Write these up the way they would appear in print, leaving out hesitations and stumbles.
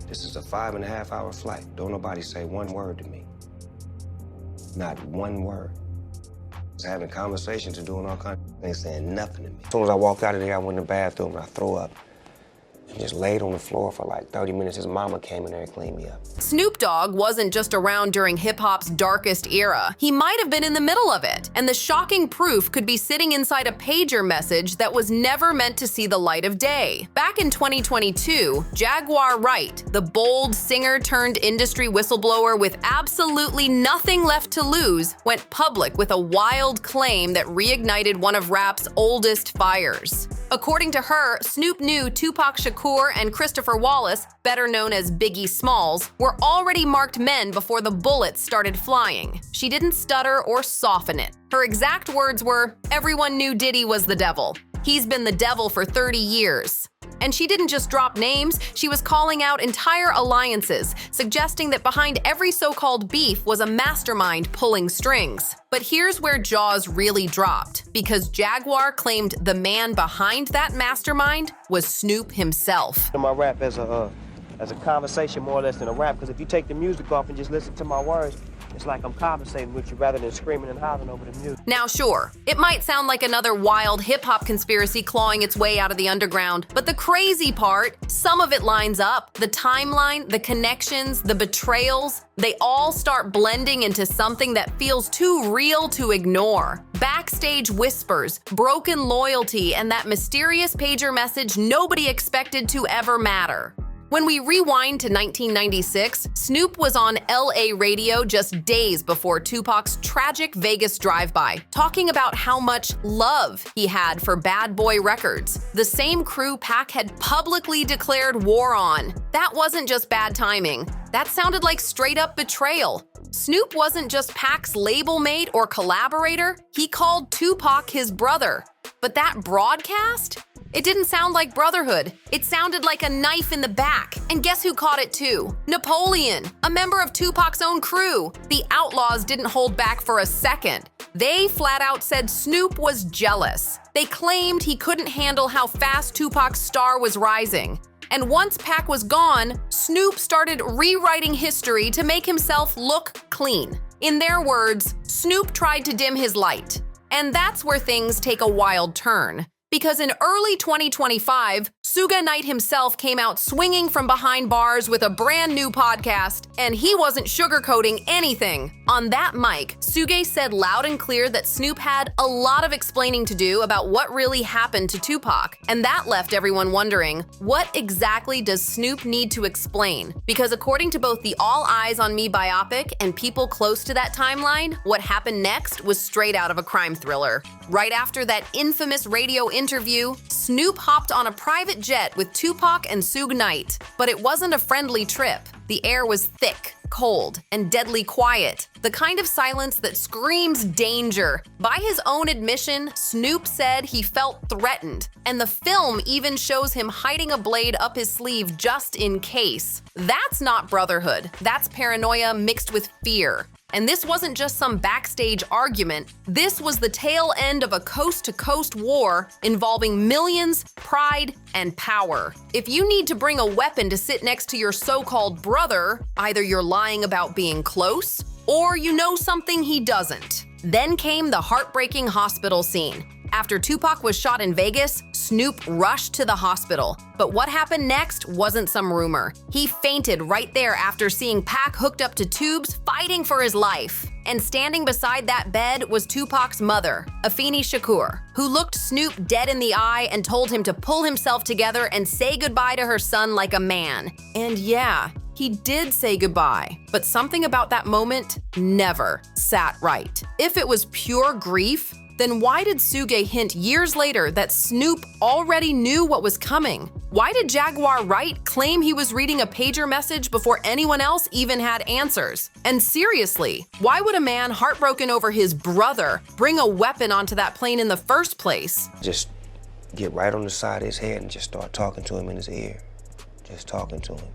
This is a 5.5-hour flight. Don't nobody say one word to me. Not one word. Just having conversations and doing all kinds of things, saying nothing to me. As soon as I walked out of there, I went in the bathroom and I threw up. And just laid on the floor for like 30 minutes. His mama came in there and cleaned me up. Snoop Dogg wasn't just around during hip-hop's darkest era. He might have been in the middle of it, and the shocking proof could be sitting inside a pager message that was never meant to see the light of day. Back in 2022, Jaguar Wright, the bold singer-turned-industry whistleblower with absolutely nothing left to lose, went public with a wild claim that reignited one of rap's oldest fires. According to her, Snoop knew Tupac Shakur and Christopher Wallace, better known as Biggie Smalls, were already marked men before the bullets started flying. She didn't stutter or soften it. Her exact words were, "Everyone knew Diddy was the devil. He's been the devil for 30 years." And she didn't just drop names, she was calling out entire alliances, suggesting that behind every so-called beef was a mastermind pulling strings. But here's where jaws really dropped, because Jaguar claimed the man behind that mastermind was Snoop himself. My rap as a conversation more or less than a rap, because if you take the music off and just listen to my words, it's like I'm conversating with you rather than screaming and hollering over the music. Now sure, it might sound like another wild hip-hop conspiracy clawing its way out of the underground, but the crazy part, some of it lines up. The timeline, the connections, the betrayals, they all start blending into something that feels too real to ignore. Backstage whispers, broken loyalty, and that mysterious pager message nobody expected to ever matter. When we rewind to 1996, Snoop was on LA radio just days before Tupac's tragic Vegas drive-by, talking about how much love he had for Bad Boy Records, the same crew Pac had publicly declared war on. That wasn't just bad timing. That sounded like straight-up betrayal. Snoop wasn't just Pac's label mate or collaborator, he called Tupac his brother. But that broadcast? It didn't sound like brotherhood. It sounded like a knife in the back. And guess who caught it too? Napoleon, a member of Tupac's own crew. The Outlaws didn't hold back for a second. They flat out said Snoop was jealous. They claimed he couldn't handle how fast Tupac's star was rising. And once Pac was gone, Snoop started rewriting history to make himself look clean. In their words, Snoop tried to dim his light. And that's where things take a wild turn. Because in early 2025, Suge Knight himself came out swinging from behind bars with a brand new podcast, and he wasn't sugarcoating anything. On that mic, Suge said loud and clear that Snoop had a lot of explaining to do about what really happened to Tupac, and that left everyone wondering, what exactly does Snoop need to explain? Because according to both the All Eyes on Me biopic and people close to that timeline, what happened next was straight out of a crime thriller. Right after that infamous radio interview, Snoop hopped on a private jet with Tupac and Suge Knight. But it wasn't a friendly trip. The air was thick, cold, and deadly quiet. The kind of silence that screams danger. By his own admission, Snoop said he felt threatened, and the film even shows him hiding a blade up his sleeve just in case. That's not brotherhood. That's paranoia mixed with fear. And this wasn't just some backstage argument. This was the tail end of a coast-to-coast war involving millions, pride, and power. If you need to bring a weapon to sit next to your so-called brother, either you're lying about being close, or you know something he doesn't. Then came the heartbreaking hospital scene. After Tupac was shot in Vegas, Snoop rushed to the hospital. But what happened next wasn't some rumor. He fainted right there after seeing Pac hooked up to tubes, fighting for his life. And standing beside that bed was Tupac's mother, Afeni Shakur, who looked Snoop dead in the eye and told him to pull himself together and say goodbye to her son like a man. And yeah, he did say goodbye, but something about that moment never sat right. If it was pure grief, then why did Suge hint years later that Snoop already knew what was coming? Why did Jaguar Wright claim he was reading a pager message before anyone else even had answers? And seriously, why would a man heartbroken over his brother bring a weapon onto that plane in the first place? Just get right on the side of his head and just start talking to him in his ear. Just talking to him.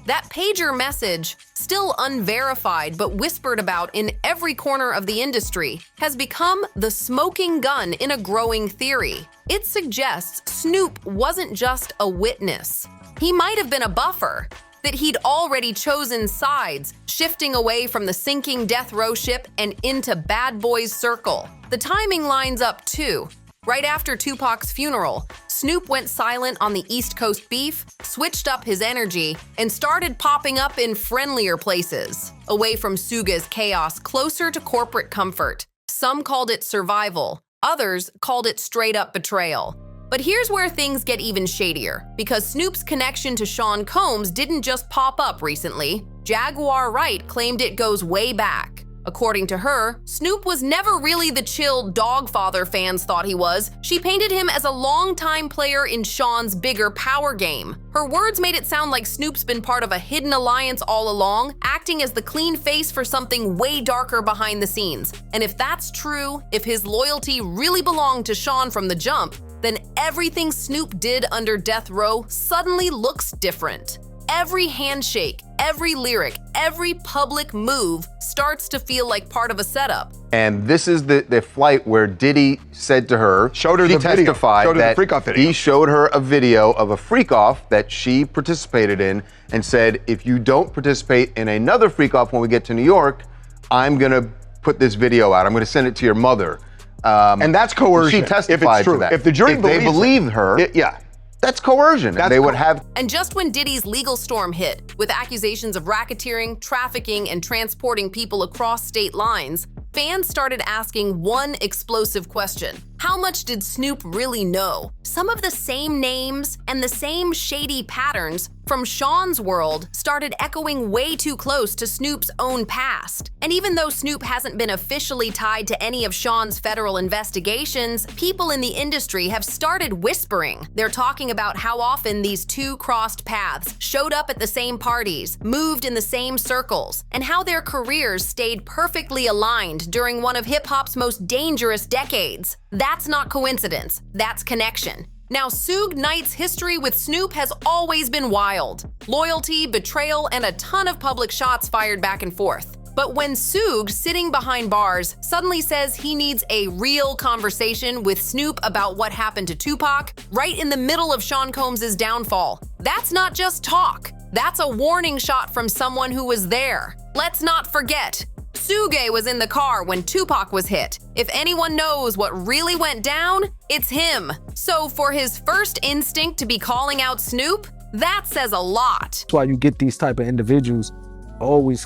That pager message, still unverified but whispered about in every corner of the industry, has become the smoking gun in a growing theory. It suggests Snoop wasn't just a witness. He might have been a buffer. that he'd already chosen sides, shifting away from the sinking death row ship and into Bad Boy's circle. The timing lines up too. Right after Tupac's funeral, Snoop went silent on the East Coast beef, switched up his energy, and started popping up in friendlier places, away from Suga's chaos, closer to corporate comfort. Some called it survival, others called it straight-up betrayal. But here's where things get even shadier, because Snoop's connection to Sean Combs didn't just pop up recently. Jaguar Wright claimed it goes way back. According to her, Snoop was never really the chill dogfather fans thought he was. She painted him as a longtime player in Sean's bigger power game. Her words made it sound like Snoop's been part of a hidden alliance all along, acting as the clean face for something way darker behind the scenes. And if that's true, if his loyalty really belonged to Sean from the jump, then everything Snoop did under death row suddenly looks different. Every handshake, every lyric, every public move starts to feel like part of a setup. And this is the flight where Diddy said to her, showed her she the video, testified showed her that the freak-off video. he showed her a video of a freak-off that she participated in and said, if you don't participate in another freak-off when we get to New York, I'm gonna put this video out. I'm gonna send it to your mother. And that's coercion. She testified if it's true. to that. If the jury they believed her, yeah. that's coercion. That's they would have. And just when Diddy's legal storm hit, with accusations of racketeering, trafficking, and transporting people across state lines, fans started asking one explosive question. How much did Snoop really know? Some of the same names and the same shady patterns from Sean's world started echoing way too close to Snoop's own past. And even though Snoop hasn't been officially tied to any of Sean's federal investigations, people in the industry have started whispering. They're talking about how often these two crossed paths, showed up at the same parties, moved in the same circles, and how their careers stayed perfectly aligned during one of hip-hop's most dangerous decades. That's not coincidence, that's connection. Now, Suge Knight's history with Snoop has always been wild. Loyalty, betrayal, and a ton of public shots fired back and forth. But when Suge, sitting behind bars, suddenly says he needs a real conversation with Snoop about what happened to Tupac, right in the middle of Sean Combs' downfall, that's not just talk. That's a warning shot from someone who was there. Let's not forget, Suge was in the car when Tupac was hit. If anyone knows what really went down, it's him. So for his first instinct to be calling out Snoop, that says a lot. That's why you get these type of individuals always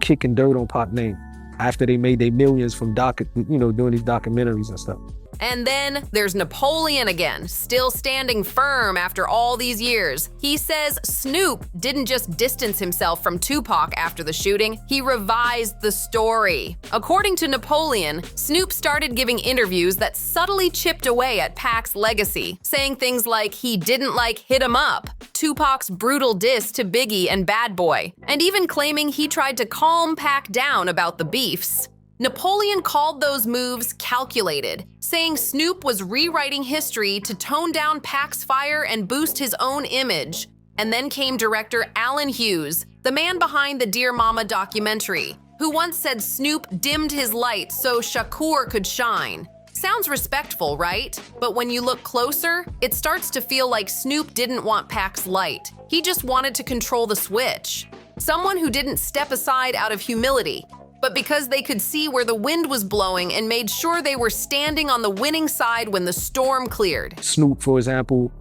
kicking dirt on Pop name after they made their millions from doing these documentaries and stuff. And then there's Napoleon again, still standing firm after all these years. He says Snoop didn't just distance himself from Tupac after the shooting, he revised the story. According to Napoleon, Snoop started giving interviews that subtly chipped away at Pac's legacy, saying things like he didn't like Hit 'Em Up, Tupac's brutal diss to Biggie and Bad Boy, and even claiming he tried to calm Pac down about the beefs. Napoleon called those moves calculated, saying Snoop was rewriting history to tone down Pac's fire and boost his own image. And then came director Alan Hughes, the man behind the Dear Mama documentary, who once said Snoop dimmed his light so Shakur could shine. Sounds respectful, right? But when you look closer, it starts to feel like Snoop didn't want Pac's light. He just wanted to control the switch. Someone who didn't step aside out of humility, but because they could see where the wind was blowing and made sure they were standing on the winning side when the storm cleared. Snoop, for example,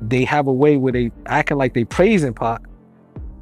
they have a way where they acting like they praising Pac,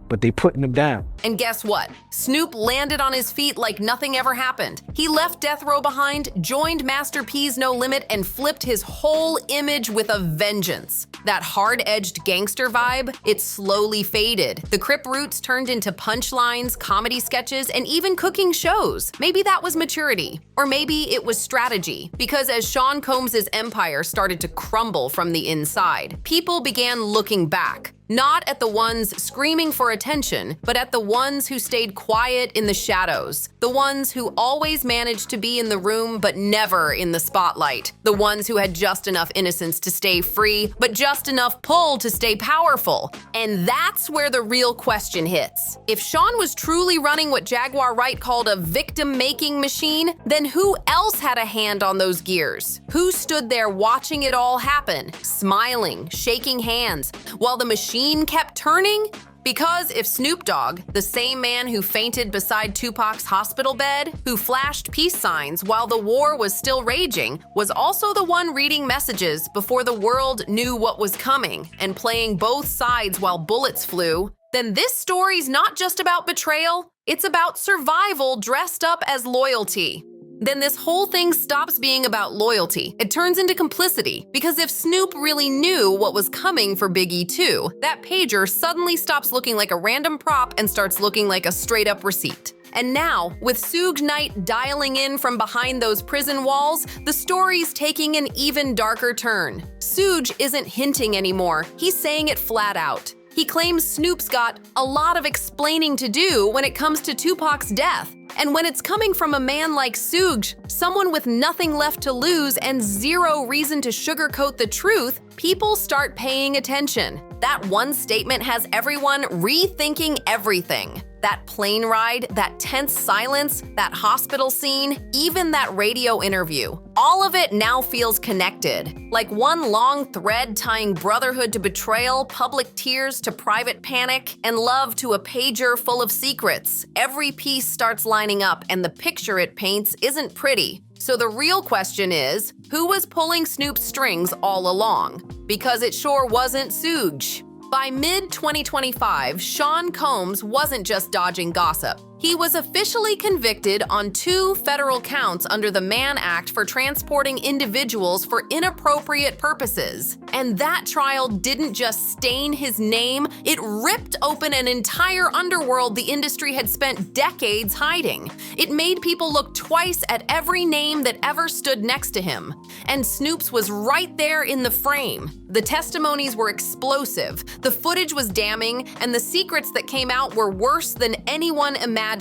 but they putting him down. And guess what? Snoop landed on his feet like nothing ever happened. He left death row behind, joined Master P's No Limit, and flipped his whole image with a vengeance. That hard-edged gangster vibe, it slowly faded. The Crip roots turned into punchlines, comedy sketches, and even cooking shows. Maybe that was maturity. Or maybe it was strategy. Because as Sean Combs' empire started to crumble from the inside, people began looking back. Not at the ones screaming for attention, but at the ones who stayed quiet in the shadows. The ones who always managed to be in the room but never in the spotlight. The ones who had just enough innocence to stay free, but just enough pull to stay powerful. And that's where the real question hits. If Sean was truly running what Jaguar Wright called a victim-making machine, then who else had a hand on those gears? Who stood there watching it all happen, smiling, shaking hands, while the machine scene kept turning? Because if Snoop Dogg, the same man who fainted beside Tupac's hospital bed, who flashed peace signs while the war was still raging, was also the one reading messages before the world knew what was coming and playing both sides while bullets flew, then this story's not just about betrayal, it's about survival dressed up as loyalty. Then this whole thing stops being about loyalty. It turns into complicity, because if Snoop really knew what was coming for Biggie too, that pager suddenly stops looking like a random prop and starts looking like a straight-up receipt. And now, with Suge Knight dialing in from behind those prison walls, the story's taking an even darker turn. Suge isn't hinting anymore, he's saying it flat out. He claims Snoop's got a lot of explaining to do when it comes to Tupac's death. And when it's coming from a man like Suge, someone with nothing left to lose and zero reason to sugarcoat the truth, people start paying attention. That one statement has everyone rethinking everything. That plane ride, that tense silence, that hospital scene, even that radio interview. All of it now feels connected, like one long thread tying brotherhood to betrayal, public tears to private panic, and love to a pager full of secrets. Every piece starts lining up, and the picture it paints isn't pretty. So the real question is, who was pulling Snoop's strings all along? Because it sure wasn't Suge. By mid-2025, Sean Combs wasn't just dodging gossip. He was officially convicted on 2 federal counts under the Mann Act for transporting individuals for inappropriate purposes. And that trial didn't just stain his name, it ripped open an entire underworld the industry had spent decades hiding. It made people look twice at every name that ever stood next to him. And Snoop's was right there in the frame. The testimonies were explosive, the footage was damning, and the secrets that came out were worse than anyone imagined.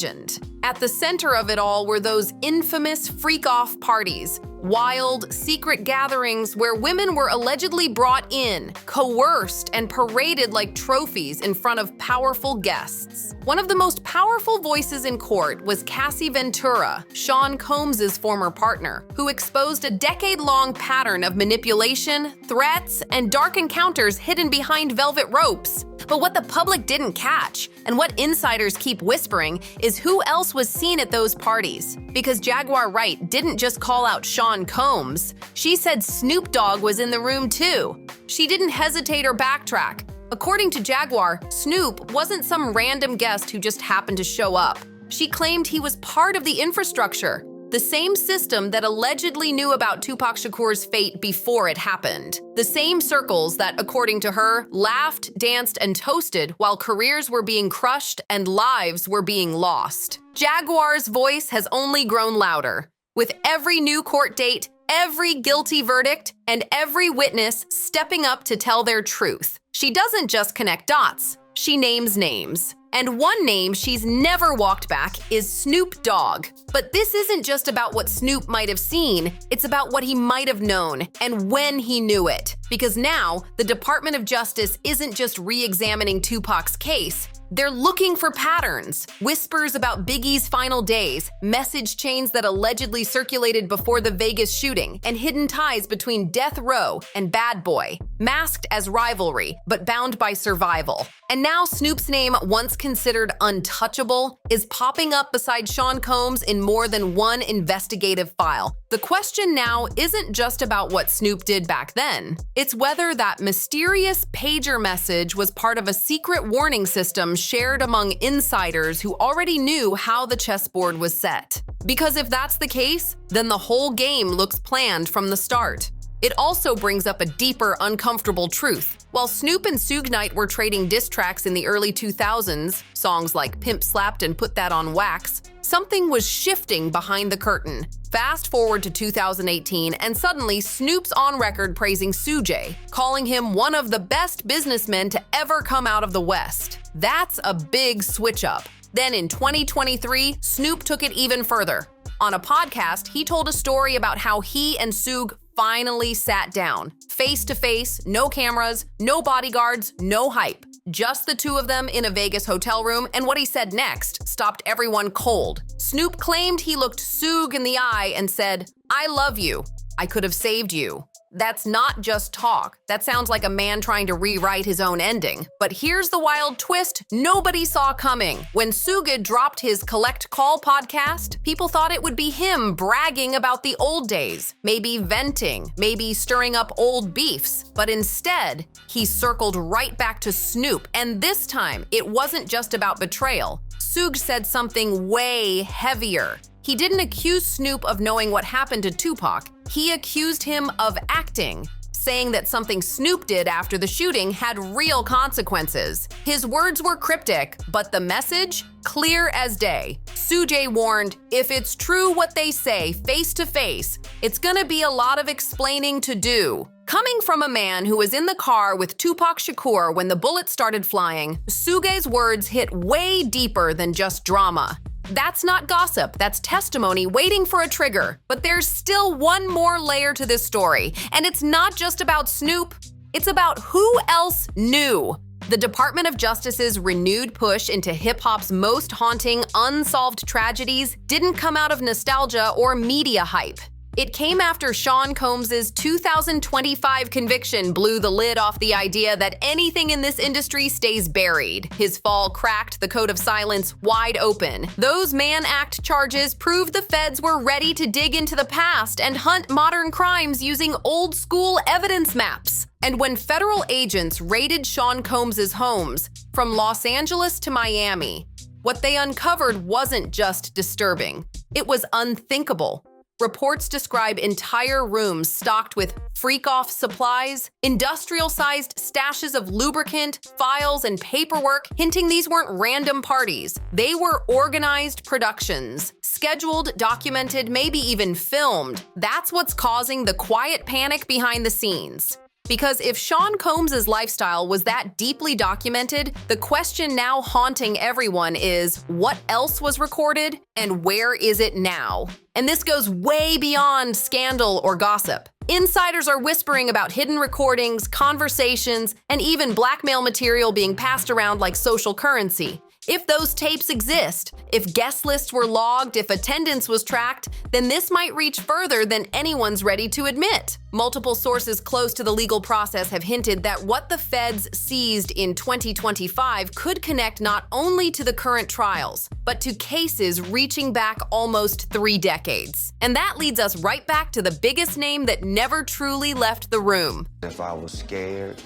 At the center of it all were those infamous freak-off parties, wild, secret gatherings where women were allegedly brought in, coerced, and paraded like trophies in front of powerful guests. One of the most powerful voices in court was Cassie Ventura, Sean Combs' former partner, who exposed a decade-long pattern of manipulation, threats, and dark encounters hidden behind velvet ropes. But what the public didn't catch, and what insiders keep whispering, is who else was seen at those parties. Because Jaguar Wright didn't just call out Sean Combs, she said Snoop Dogg was in the room too. She didn't hesitate or backtrack. According to Jaguar, Snoop wasn't some random guest who just happened to show up. She claimed he was part of the infrastructure, the same system that allegedly knew about Tupac Shakur's fate before it happened. The same circles that, according to her, laughed, danced, and toasted while careers were being crushed and lives were being lost. Jaguar's voice has only grown louder. With every new court date, every guilty verdict, and every witness stepping up to tell their truth. She doesn't just connect dots, she names names. And one name she's never walked back is Snoop Dogg. But this isn't just about what Snoop might have seen, it's about what he might have known and when he knew it. Because now, the Department of Justice isn't just re-examining Tupac's case, they're looking for patterns, whispers about Biggie's final days, message chains that allegedly circulated before the Vegas shooting, and hidden ties between Death Row and Bad Boy, masked as rivalry, but bound by survival. And now Snoop's name, once considered untouchable, is popping up beside Sean Combs in more than one investigative file. The question now isn't just about what Snoop did back then. It's whether that mysterious pager message was part of a secret warning system shared among insiders who already knew how the chessboard was set. Because if that's the case, then the whole game looks planned from the start. It also brings up a deeper, uncomfortable truth. While Snoop and Suge Knight were trading diss tracks in the early 2000s, songs like Pimp Slapped and Put That on Wax, something was shifting behind the curtain. Fast forward to 2018, and suddenly Snoop's on record praising Suge, calling him one of the best businessmen to ever come out of the West. That's a big switch up. Then in 2023, Snoop took it even further. On a podcast, he told a story about how he and Suge finally sat down, face to face, no cameras, no bodyguards, no hype. Just the two of them in a Vegas hotel room, and what he said next stopped everyone cold. Snoop claimed he looked Suge in the eye and said, "I love you. I could have saved you." That's not just talk. That sounds like a man trying to rewrite his own ending. But here's the wild twist nobody saw coming. When Suga dropped his Collect Call podcast, people thought it would be him bragging about the old days, maybe venting, maybe stirring up old beefs. But instead, he circled right back to Snoop, and this time, it wasn't just about betrayal. Suge said something way heavier. He didn't accuse Snoop of knowing what happened to Tupac. He accused him of acting, saying that something Snoop did after the shooting had real consequences. His words were cryptic, but the message, clear as day. Suge warned, if it's true what they say face to face, it's gonna be a lot of explaining to do. Coming from a man who was in the car with Tupac Shakur when the bullets started flying, Suge's words hit way deeper than just drama. That's not gossip, that's testimony waiting for a trigger. But there's still one more layer to this story, and it's not just about Snoop, it's about who else knew. The Department of Justice's renewed push into hip-hop's most haunting, unsolved tragedies didn't come out of nostalgia or media hype. It came after Sean Combs' 2025 conviction blew the lid off the idea that anything in this industry stays buried. His fall cracked the code of silence wide open. Those Mann Act charges proved the feds were ready to dig into the past and hunt modern crimes using old-school evidence maps. And when federal agents raided Sean Combs' homes, from Los Angeles to Miami, what they uncovered wasn't just disturbing. It was unthinkable. Reports describe entire rooms stocked with freak-off supplies, industrial-sized stashes of lubricant, files, and paperwork, hinting these weren't random parties. They were organized productions, scheduled, documented, maybe even filmed. That's what's causing the quiet panic behind the scenes. Because if Sean Combs' lifestyle was that deeply documented, the question now haunting everyone is, what else was recorded and where is it now? And this goes way beyond scandal or gossip. Insiders are whispering about hidden recordings, conversations, and even blackmail material being passed around like social currency. If those tapes exist, if guest lists were logged, if attendance was tracked, then this might reach further than anyone's ready to admit. Multiple sources close to the legal process have hinted that what the feds seized in 2025 could connect not only to the current trials, but to cases reaching back almost 3 decades. And that leads us right back to the biggest name that never truly left the room. If I was scared,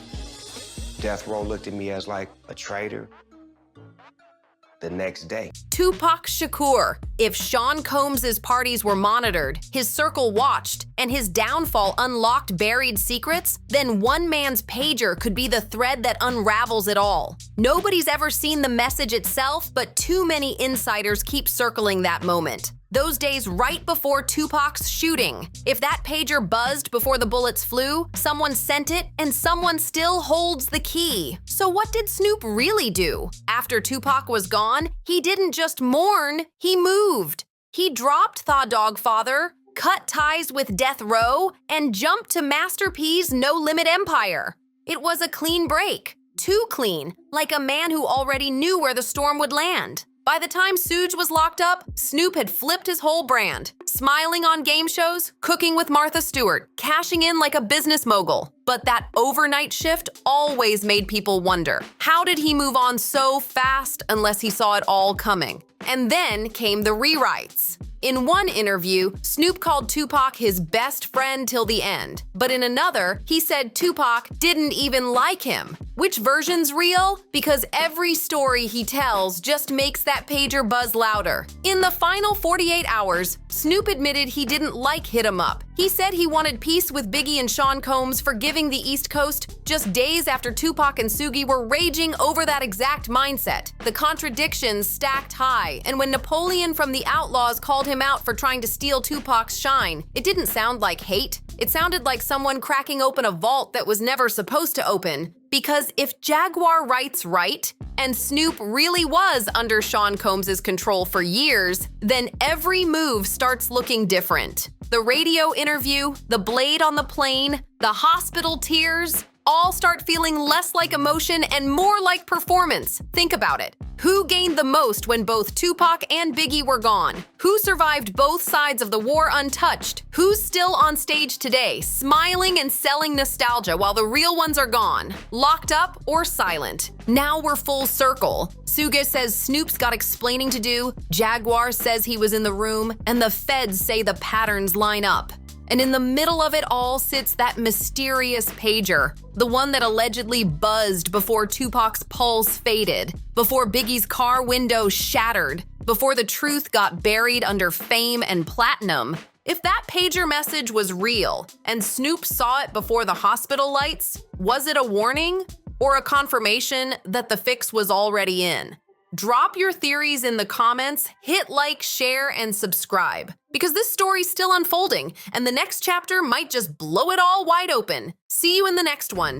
death row looked at me as like a traitor. The next day, Tupac Shakur. If Sean Combs' parties were monitored, his circle watched, and his downfall unlocked buried secrets, then one man's pager could be the thread that unravels it all. Nobody's ever seen the message itself, but too many insiders keep circling that moment. Those days right before Tupac's shooting. If that pager buzzed before the bullets flew, someone sent it, and someone still holds the key. So what did Snoop really do? After Tupac was gone, he didn't just mourn, he moved. He dropped Thaw Dog Father, cut ties with Death Row, and jumped to Master P's No Limit Empire. It was a clean break. Too clean, like a man who already knew where the storm would land. By the time Suge was locked up, Snoop had flipped his whole brand, smiling on game shows, cooking with Martha Stewart, cashing in like a business mogul. But that overnight shift always made people wonder, how did he move on so fast unless he saw it all coming? And then came the rewrites. In one interview, Snoop called Tupac his best friend till the end. But in another, he said Tupac didn't even like him. Which version's real? Because every story he tells just makes that pager buzz louder. In the final 48 hours, Snoop admitted he didn't like Hit 'Em Up. He said he wanted peace with Biggie and Sean Combs for giving the East Coast just days after Tupac and Sugi were raging over that exact mindset. The contradictions stacked high, and when Napoleon from the Outlaws called him out for trying to steal Tupac's shine, it didn't sound like hate. It sounded like someone cracking open a vault that was never supposed to open. Because if Jaguar Wright's right, and Snoop really was under Sean Combs' control for years, then every move starts looking different. The radio interview, the blade on the plane, the hospital tears, all start feeling less like emotion and more like performance. Think about it. Who gained the most when both Tupac and Biggie were gone? Who survived both sides of the war untouched? Who's still on stage today, smiling and selling nostalgia while the real ones are gone? Locked up or silent? Now we're full circle. Suga says Snoop's got explaining to do, Jaguar says he was in the room, and the feds say the patterns line up. And in the middle of it all sits that mysterious pager, the one that allegedly buzzed before Tupac's pulse faded, before Biggie's car window shattered, before the truth got buried under fame and platinum. If that pager message was real and Snoop saw it before the hospital lights, was it a warning or a confirmation that the fix was already in? Drop your theories in the comments, hit like, share, and subscribe. Because this story's still unfolding, and the next chapter might just blow it all wide open. See you in the next one.